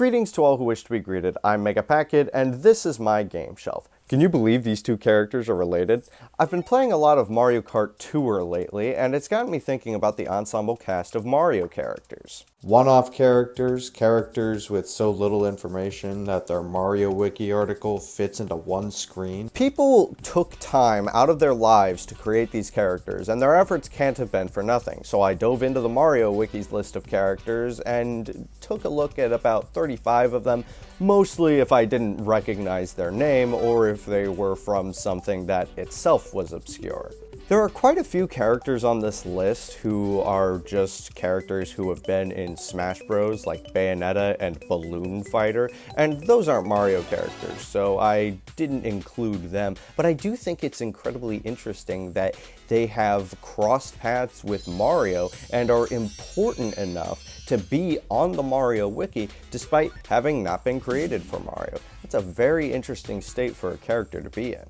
Greetings to all who wish to be greeted. I'm MegaPacKid, and this is my game shelf. Can you believe these two characters are related? I've been playing a lot of Mario Kart Tour lately, and it's gotten me thinking about the ensemble cast of Mario characters. One-off characters, characters with so little information that their Mario Wiki article fits into one screen. People took time out of their lives to create these characters, and their efforts can't have been for nothing. So I dove into the Mario Wiki's list of characters and took a look at about 35 of them, mostly if I didn't recognize their name or if they were from something that itself was obscure. There are quite a few characters on this list who are just characters who have been in Smash Bros. Like Bayonetta and Balloon Fighter, and those aren't Mario characters, so I didn't include them. But I do think it's incredibly interesting that they have crossed paths with Mario and are important enough to be on the Mario Wiki despite having not been created for Mario. It's a very interesting state for a character to be in.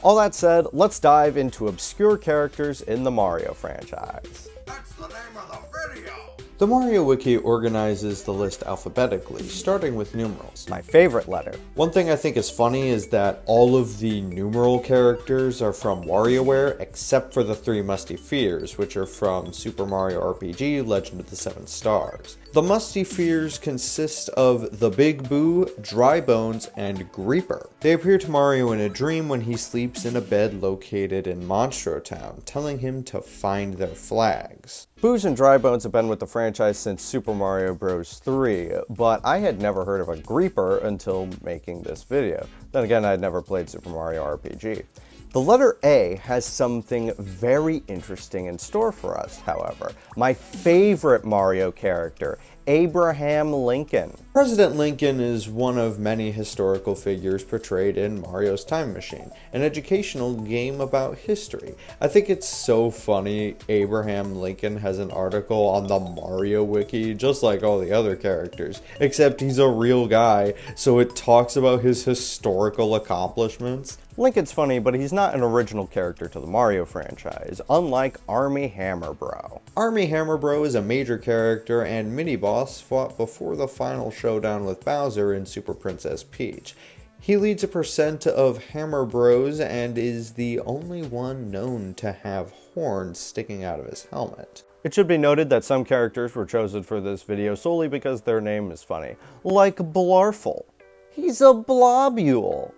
All that said, let's dive into obscure characters in the Mario franchise. That's the name of the video! The Mario Wiki organizes the list alphabetically, starting with numerals. My favorite letter. One thing I think is funny is that all of the numeral characters are from WarioWare, except for the three Musty Fears, which are from Super Mario RPG Legend of the Seven Stars. The Musty Fears consist of the Big Boo, Dry Bones, and Greeper. They appear to Mario in a dream when he sleeps in a bed located in Monstro Town, telling him to find their flags. Boos and Dry Bones have been with the franchise since Super Mario Bros. 3, but I had never heard of a Greeper until making this video. Then again, I had never played Super Mario RPG. The letter A has something very interesting in store for us, however. My favorite Mario character, Abraham Lincoln. President Lincoln is one of many historical figures portrayed in Mario's Time Machine, an educational game about history. I think it's so funny Abraham Lincoln has an article on the Mario Wiki, just like all the other characters, except he's a real guy, so it talks about his historical accomplishments. Lincoln's funny, but he's not an original character to the Mario franchise, unlike Army Hammer Bro. Army Hammer Bro is a major character and mini-boss fought before the final showdown with Bowser in Super Princess Peach. He leads a percent of Hammer Bros and is the only one known to have horns sticking out of his helmet. It should be noted that some characters were chosen for this video solely because their name is funny, like Blarful. He's a blobule.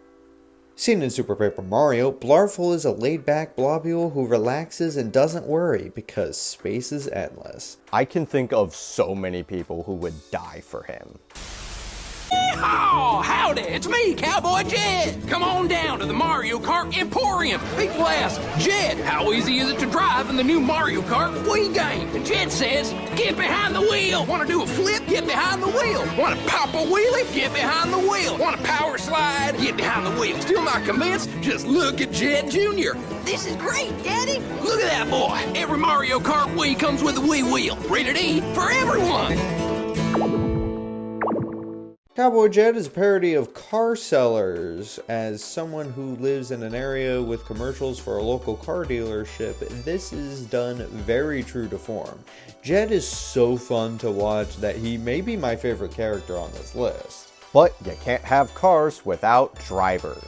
Seen in Super Paper Mario, Blarful is a laid-back blobule who relaxes and doesn't worry because space is endless. I can think of so many people who would die for him. Oh, howdy, it's me, Cowboy Jed. Come on down to the Mario Kart Emporium. People ask, Jed, how easy is it to drive in the new Mario Kart Wii game? And Jed says, get behind the wheel. Want to do a flip? Get behind the wheel. Want to pop a wheelie? Get behind the wheel. Want to power slide? Get behind the wheel. Still not convinced? Just look at Jed Jr. This is great, Daddy. Look at that boy. Every Mario Kart Wii comes with a Wii wheel. Rated E for everyone. Cowboy Jed is a parody of Car Sellers. As someone who lives in an area with commercials for a local car dealership, this is done very true to form. Jed is so fun to watch that he may be my favorite character on this list. But you can't have cars without drivers.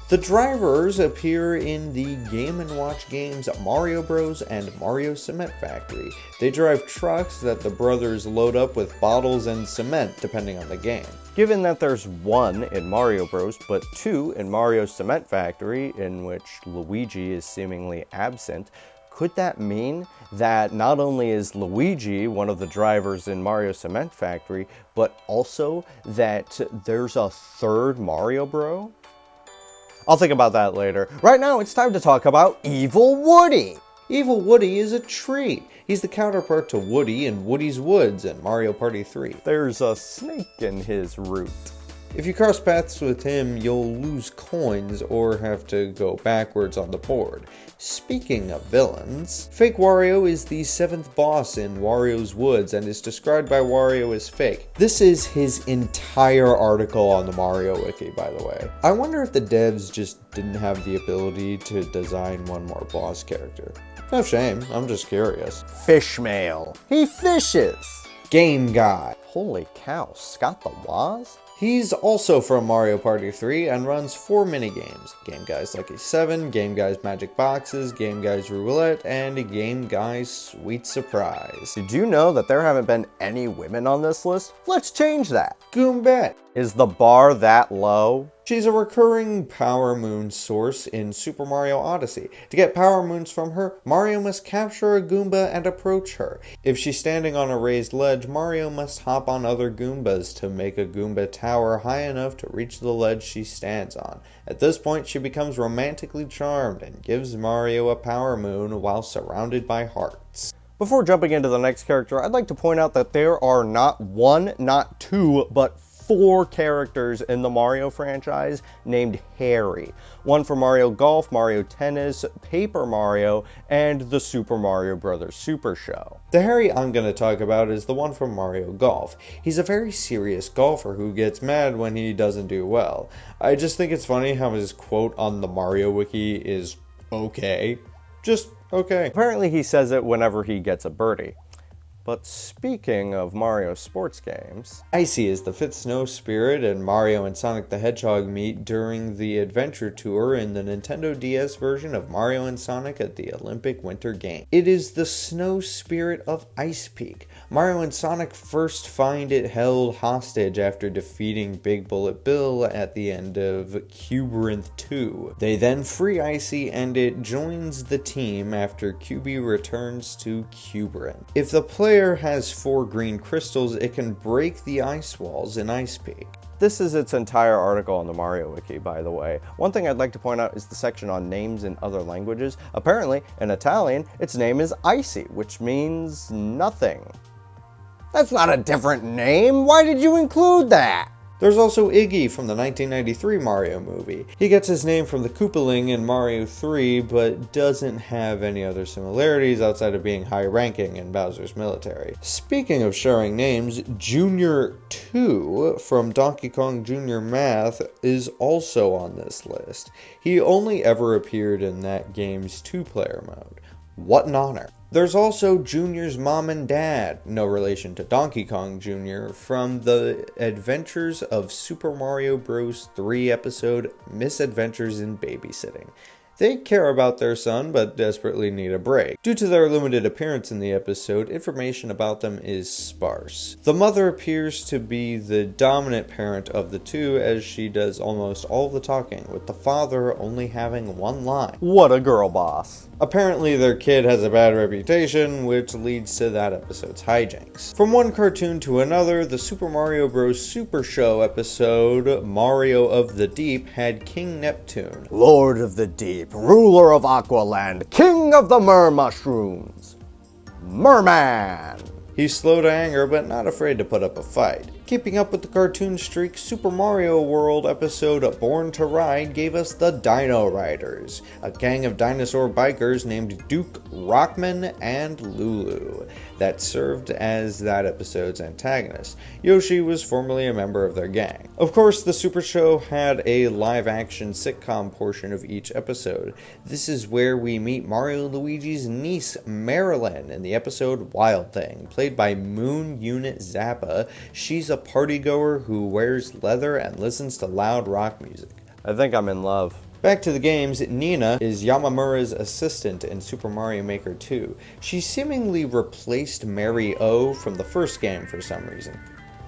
The drivers appear in the Game & Watch games Mario Bros. And Mario Cement Factory. They drive trucks that the brothers load up with bottles and cement, depending on the game. Given that there's one in Mario Bros. But two in Mario Cement Factory, in which Luigi is seemingly absent, could that mean that not only is Luigi one of the drivers in Mario Cement Factory, but also that there's a third Mario Bro? I'll think about that later. Right now, it's time to talk about Evil Woody. Evil Woody is a tree. He's the counterpart to Woody in Woody's Woods in Mario Party 3. There's a snake in his root. If you cross paths with him, you'll lose coins or have to go backwards on the board. Speaking of villains, Fake Wario is the 7th boss in Wario's Woods and is described by Wario as fake. This is his entire article on the Mario Wiki, by the way. I wonder if the devs just didn't have the ability to design one more boss character. No shame, I'm just curious. Fishmail. He fishes. Game Guy. Holy cow, Scott the Woz? He's also from Mario Party 3 and runs 4 minigames. Game Guy's Lucky 7, Game Guy's Magic Boxes, Game Guy's Roulette, and Game Guy's Sweet Surprise. Did you know that there haven't been any women on this list? Let's change that. Goombette. Is the bar that low? She's a recurring Power Moon source in Super Mario Odyssey. To get Power Moons from her, Mario must capture a Goomba and approach her. If she's standing on a raised ledge, Mario must hop on other Goombas to make a Goomba tower high enough to reach the ledge she stands on. At this point, she becomes romantically charmed and gives Mario a Power Moon while surrounded by hearts. Before jumping into the next character, I'd like to point out that there are not 1, not 2, but 4 characters in the Mario franchise named Harry. One for Mario Golf, Mario Tennis, Paper Mario, and the Super Mario Bros. Super Show. The Harry I'm going to talk about is the one from Mario Golf. He's a very serious golfer who gets mad when he doesn't do well. I just think it's funny how his quote on the Mario Wiki is okay. Just okay. Apparently he says it whenever he gets a birdie. But speaking of Mario sports games... Icy is the 5th snow spirit, and Mario and Sonic the Hedgehog meet during the Adventure Tour in the Nintendo DS version of Mario and Sonic at the Olympic Winter Games. It is the snow spirit of Ice Peak. Mario and Sonic first find it held hostage after defeating Big Bullet Bill at the end of Cuberynth 2. They then free Icy and it joins the team after QB returns to Cuberynth. If the player has 4 green crystals, it can break the ice walls in Ice Peak. This is its entire article on the Mario Wiki, by the way. One thing I'd like to point out is the section on names in other languages. Apparently, in Italian, its name is Icy, which means nothing. That's not a different name! Why did you include that? There's also Iggy from the 1993 Mario movie. He gets his name from the Koopaling in Mario 3, but doesn't have any other similarities outside of being high-ranking in Bowser's military. Speaking of sharing names, Junior 2 from Donkey Kong Jr. Math is also on this list. He only ever appeared in that game's 2-player mode. What an honor. There's also Junior's mom and dad, no relation to Donkey Kong Jr., from the Adventures of Super Mario Bros. 3 episode Misadventures in Babysitting. They care about their son, but desperately need a break. Due to their limited appearance in the episode, information about them is sparse. The mother appears to be the dominant parent of the two, as she does almost all the talking, with the father only having 1 line. What a girl boss. Apparently their kid has a bad reputation, which leads to that episode's hijinks. From one cartoon to another, the Super Mario Bros. Super Show episode, Mario of the Deep, had King Neptune, Lord of the Deep, ruler of Aqualand, king of the mushrooms, Merman. He's slow to anger, but not afraid to put up a fight. Keeping up with the cartoon streak, Super Mario World episode Born to Ride gave us the Dino Riders, a gang of dinosaur bikers named Duke, Rockman, and Lulu that served as that episode's antagonist. Yoshi was formerly a member of their gang. Of course, the Super Show had a live-action sitcom portion of each episode. This is where we meet Mario and Luigi's niece, Marilyn, in the episode Wild Thing, played by Moon Unit Zappa. She's a partygoer who wears leather and listens to loud rock music. I think I'm in love. Back to the games, Nina is Yamamura's assistant in Super Mario Maker 2. She seemingly replaced Mary O from the first game for some reason.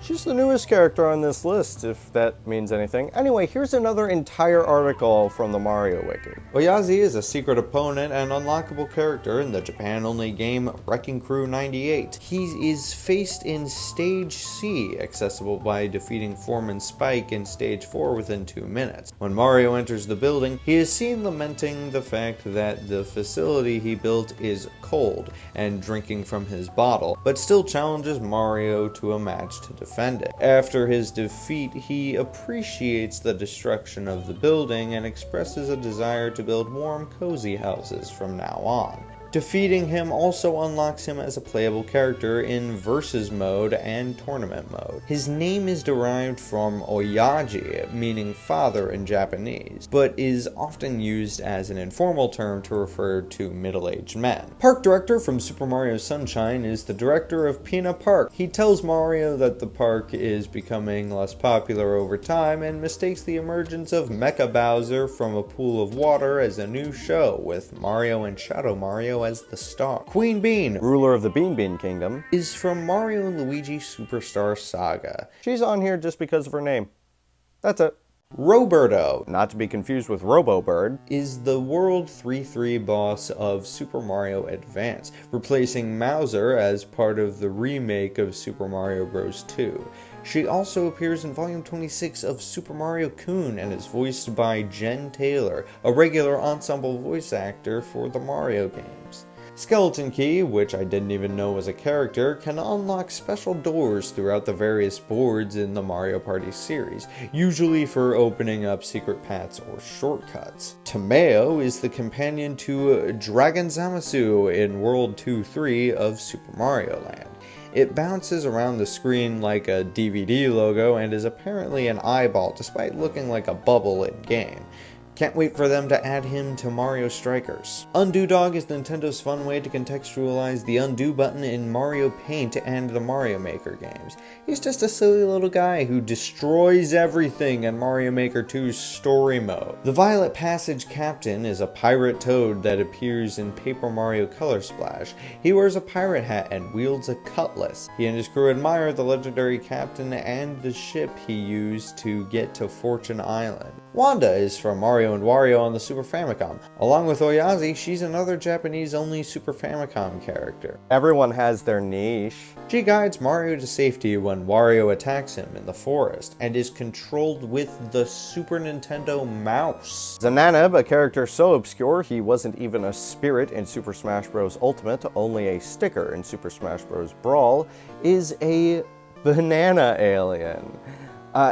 She's the newest character on this list, if that means anything. Anyway, here's another entire article from the Mario Wiki. Oyazi is a secret opponent and unlockable character in the Japan-only game Wrecking Crew 98. He is faced in Stage C, accessible by defeating Foreman Spike in Stage 4 within 2 minutes. When Mario enters the building, he is seen lamenting the fact that the facility he built is cold and drinking from his bottle, but still challenges Mario to a match to defeat defend it. After his defeat, he appreciates the destruction of the building and expresses a desire to build warm, cozy houses from now on. Defeating him also unlocks him as a playable character in Versus mode and Tournament mode. His name is derived from Oyaji, meaning father in Japanese, but is often used as an informal term to refer to middle-aged men. Park Director from Super Mario Sunshine is the director of Pina Park. He tells Mario that the park is becoming less popular over time and mistakes the emergence of Mecha Bowser from a pool of water as a new show, with Mario and Shadow Mario as the star. Queen Bean, Ruler of the Bean Bean Kingdom, is from Mario & Luigi Superstar Saga. She's on here just because of her name. That's it. Roberto, not to be confused with Robo-Bird, is the World 3-3 boss of Super Mario Advance, replacing Mauser as part of the remake of Super Mario Bros. 2. She also appears in Volume 26 of Super Mario Kun and is voiced by Jen Taylor, a regular ensemble voice actor for the Mario games. Skeleton Key, which I didn't even know was a character, can unlock special doors throughout the various boards in the Mario Party series, usually for opening up secret paths or shortcuts. Tomeo is the companion to Dragon Zamasu in World 2-3 of Super Mario Land. It bounces around the screen like a DVD logo and is apparently an eyeball despite looking like a bubble in-game. Can't wait for them to add him to Mario Strikers. Undo Dog is Nintendo's fun way to contextualize the undo button in Mario Paint and the Mario Maker games. He's just a silly little guy who destroys everything in Mario Maker 2's story mode. The Violet Passage Captain is a pirate toad that appears in Paper Mario Color Splash. He wears a pirate hat and wields a cutlass. He and his crew admire the legendary captain and the ship he used to get to Fortune Island. Wanda is from Mario and Wario on the Super Famicom. Along with Oyazi, she's another Japanese-only Super Famicom character. Everyone has their niche. She guides Mario to safety when Wario attacks him in the forest, and is controlled with the Super Nintendo mouse. Zananib, a character so obscure he wasn't even a spirit in Super Smash Bros. Ultimate, only a sticker in Super Smash Bros. Brawl, is a banana alien.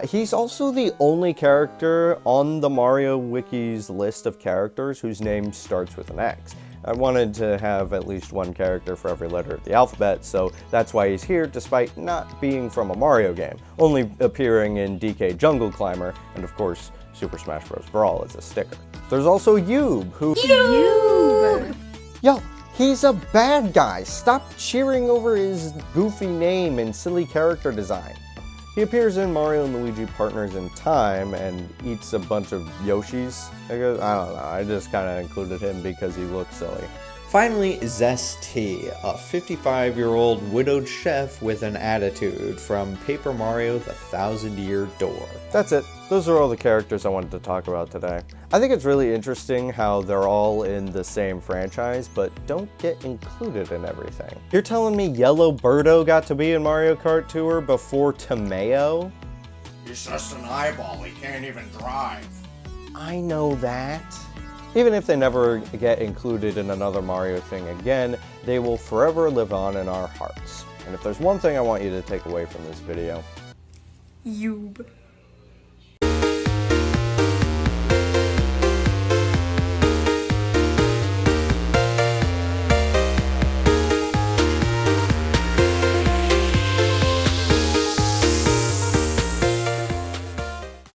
He's also the only character on the Mario Wiki's list of characters whose name starts with an X. I wanted to have at least one character for every letter of the alphabet, so that's why he's here despite not being from a Mario game, only appearing in DK Jungle Climber, and of course, Super Smash Bros. Brawl as a sticker. There's also Yoob, who... Yoob! Yo, he's a bad guy! Stop cheering over his goofy name and silly character design. He appears in Mario & Luigi Partners in Time and eats a bunch of Yoshis. I don't know, I just kind of included him because he looks silly. Finally, Zest T, a 55-year-old widowed chef with an attitude from Paper Mario The Thousand-Year Door. That's it. Those are all the characters I wanted to talk about today. I think it's really interesting how they're all in the same franchise, but don't get included in everything. You're telling me Yellow Birdo got to be in Mario Kart Tour before Tomeo? He's just an eyeball, he can't even drive. I know that. Even if they never get included in another Mario thing again, they will forever live on in our hearts. And if there's one thing I want you to take away from this video, Yoob.